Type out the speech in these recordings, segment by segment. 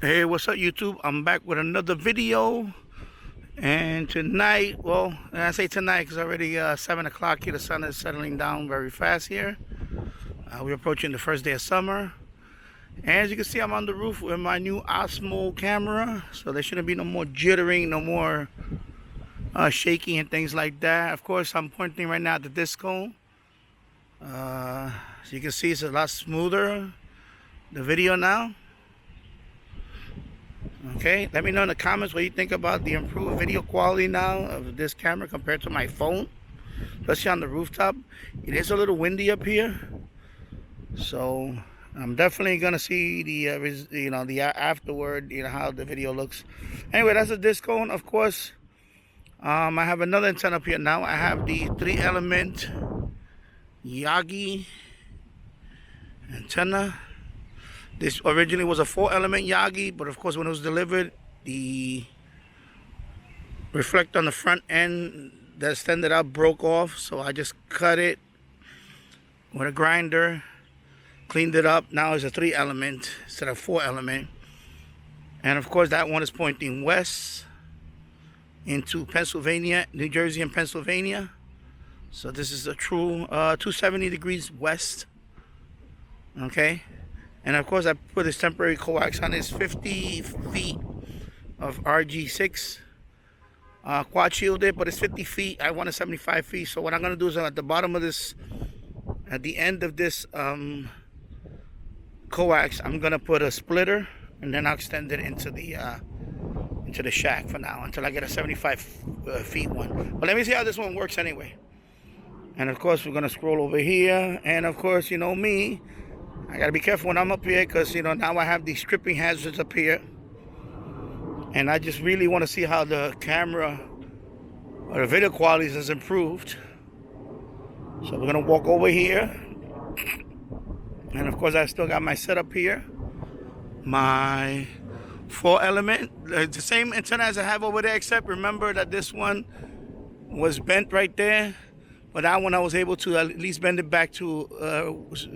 Hey, what's up YouTube? I'm back with another video. And tonight, well, I say tonight because already 7 o'clock here. The sun is settling down very fast here. We're approaching the first day of summer. And as you can see, I'm on the roof with my new Osmo camera. So there shouldn't be no more jittering, no more shaking and things like that. Of course, I'm pointing right now at the disco. So you can see it's a lot smoother, the video now. Okay, let me know in the comments what you think about the improved video quality now of this camera compared to my phone, especially on the rooftop. It is a little windy up here, so I'm definitely gonna see the the afterward, how the video looks. Anyway, that's a disco, and of course, I have another antenna up here now. I have the 3-element Yagi antenna. This originally was a 4-element Yagi, but of course when it was delivered, the reflector on the front end that extended out broke off. So I just cut it with a grinder, cleaned it up. Now it's a 3-element instead of 4-element. And of course that one is pointing west into Pennsylvania, New Jersey and Pennsylvania. So this is a true 270 degrees west. Okay. And of course I put this temporary coax on this 50 feet of RG6 quad shielded, but it's 50 feet. I wanted 75 feet. So what I'm going to do is at the bottom of this, at the end of this coax, I'm going to put a splitter, and then I'll extend it into the shack for now until I get a 75 feet one. But let me see how this one works anyway. And of course we're going to scroll over here, and of course, you know me, I gotta be careful when I'm up here because, now I have these tripping hazards up here. And I just really want to see how the camera or the video quality has improved. So we're gonna walk over here. And of course I still got my setup here. My 4-element, the same antenna as I have over there, except remember that this one was bent right there. But that one I was able to at least bend it back to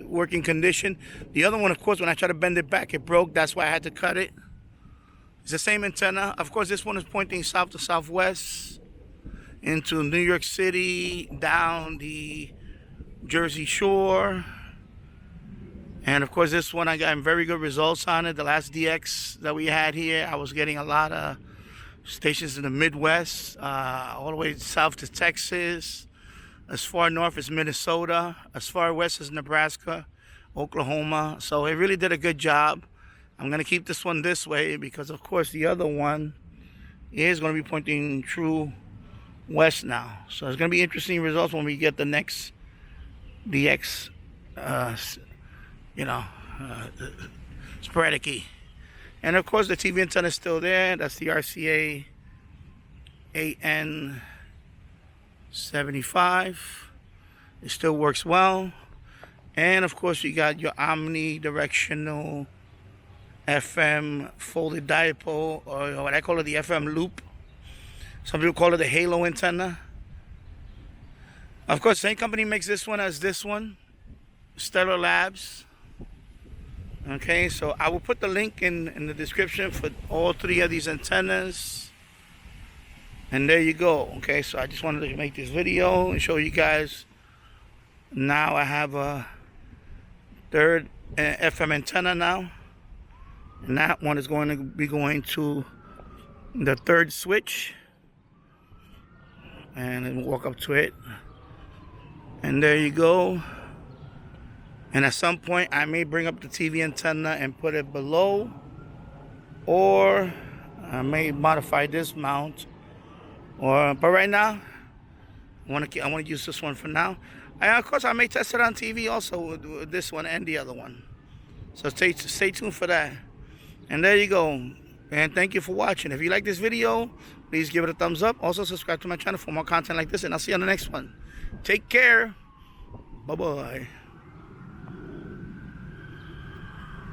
working condition. The other one, of course, when I tried to bend it back, it broke. That's why I had to cut it. It's the same antenna. Of course, this one is pointing south to southwest into New York City, down the Jersey Shore. And of course, this one I got very good results on it. The last DX that we had here, I was getting a lot of stations in the Midwest, all the way south to Texas. As far north as Minnesota, as far west as Nebraska, Oklahoma. So it really did a good job. I'm going to keep this one this way because, of course, the other one is going to be pointing true west now. So it's going to be interesting results when we get the next DX, sporadic key. And, of course, the TV antenna is still there. That's the RCA AN 75. It still works well. And of course you got your omnidirectional FM folded dipole, or what I call it, the FM loop. Some people call it the halo antenna. Of course, same company makes this one as this one, Stellar Labs. Okay, so I will put the link in the description for all 3 of these antennas. And there you go. Okay, so I just wanted to make this video and show you guys. Now I have a 3rd FM antenna now. And that one is going to be going to the 3rd switch. And then walk up to it. And there you go. And at some point I may bring up the TV antenna and put it below. Or I may modify this mount. But right now, I want to use this one for now. And of course, I may test it on TV also with this one and the other one. So stay tuned for that. And there you go. And thank you for watching. If you like this video, please give it a thumbs up. Also, subscribe to my channel for more content like this. And I'll see you on the next one. Take care. Bye-bye.